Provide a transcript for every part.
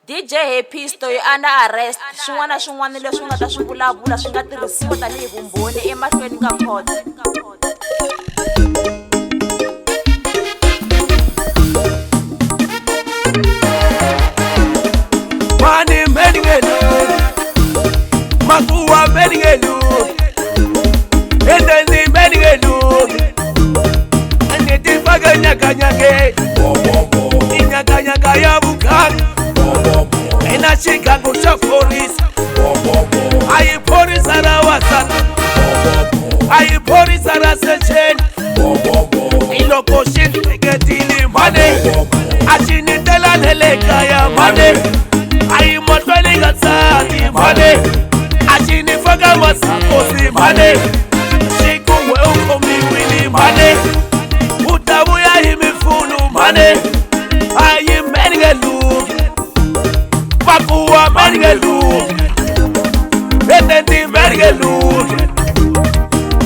DJ Happy Story under arrest. Swin'wana na swin'wana leswi nga ta swi vulavula swi nga tirhisiwa tanihi vumbhoni emahlweni ka court. Mani meningelu, makuwa meningelu, endenzi meningelu, aneti faga nyakanyake, inyakanyaka ya bukari, ena Chicago cha police, ayi police ara wasana, ayi police ara sechen, iloko shit getili mane, achini tela neleka ya mane. I am not running outside the money. I see the fuck I was supposed to money. She go welcome me with the money. Put away I am full of money. I am marrying a look. Pakua marrying a look. And then the marrying a look.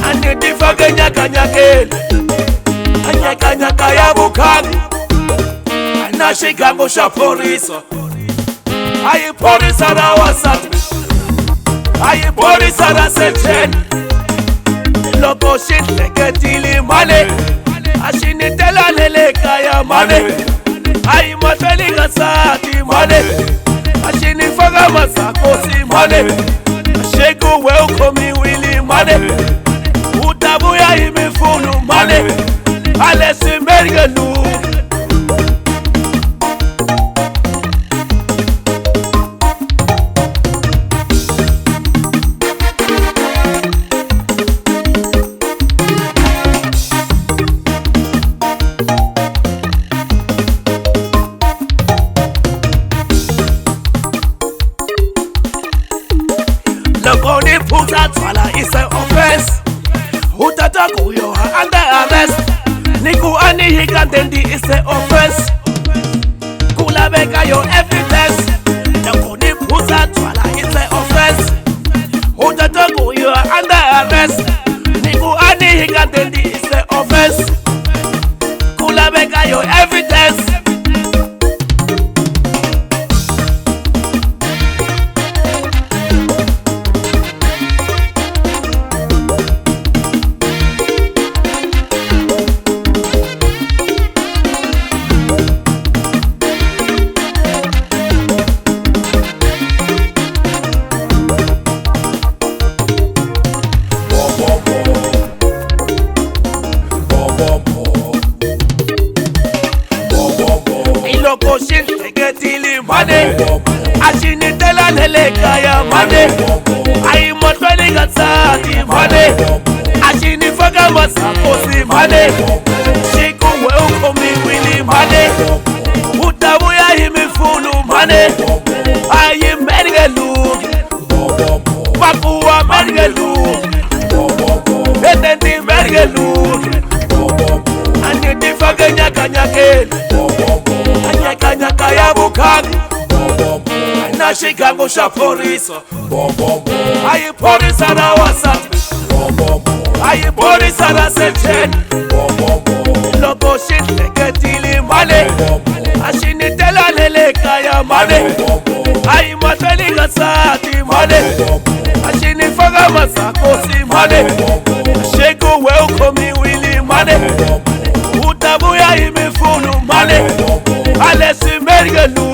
And the fuck nyakanyake. And nyakanyaka ya bukagi. And now she can go shop police. I police ara wasat, I police ara sechen. Loco shit getili mane, ashini tela lele kaya mane. I mateli gasati mane, ashini faga masakosi mane. Sheko welcome me willy mane, utabuya imi funu mane. Alesi mergelu. Logoni puta twala is an offense. Utata kuyo under arrest. Niku ani hikandendi is an offense. Kula beka yo evidence. Logoni puta twala is an offense. Utata kuyo under arrest. Niku ani hikandendi is an offense. Kula beka yo evidence. Iloko shit getili mane, ashini tela lele kaya mane. I mot feli gatsati mane, ashini faga masakosi mane. Shiko welcome me willy mane, utabuya imi funu mane. I am mergelu, pakuwa mergelu, etendi mergelu, aneti faga nyakanyake. Nyakanyaka ya bukagi. Na Chicago sha police. Ayi police ara wasat. Ayi police ara sechen. Logo shit getili mane. Ashini tela lele kaya mane. Ayi mateli gasati mane. Ashini faga masakosi mane. Sheko welcome me willy mane. Utabuya imi funu mane. Alesi mergelu.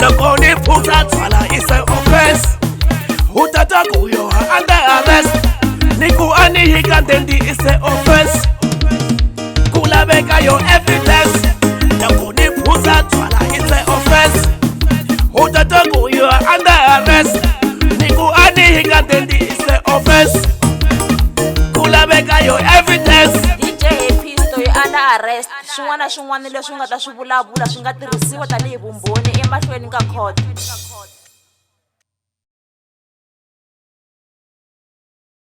Logoni puta twala is an offense. Utata kuyo under arrest. Niku ani hikandendi is an offense. Kula beka yo evidence. Logoni puta twala is an offense. Utata kuyo under arrest. Ani hikandendi is an offense. Kula beka yo evidence. DJ Happy Story under arrest. Swin'wana na swin'wana leswi nga ta swi vulavula swi nga tirhisiwa tanihi vumbhoni emahlweni ka court.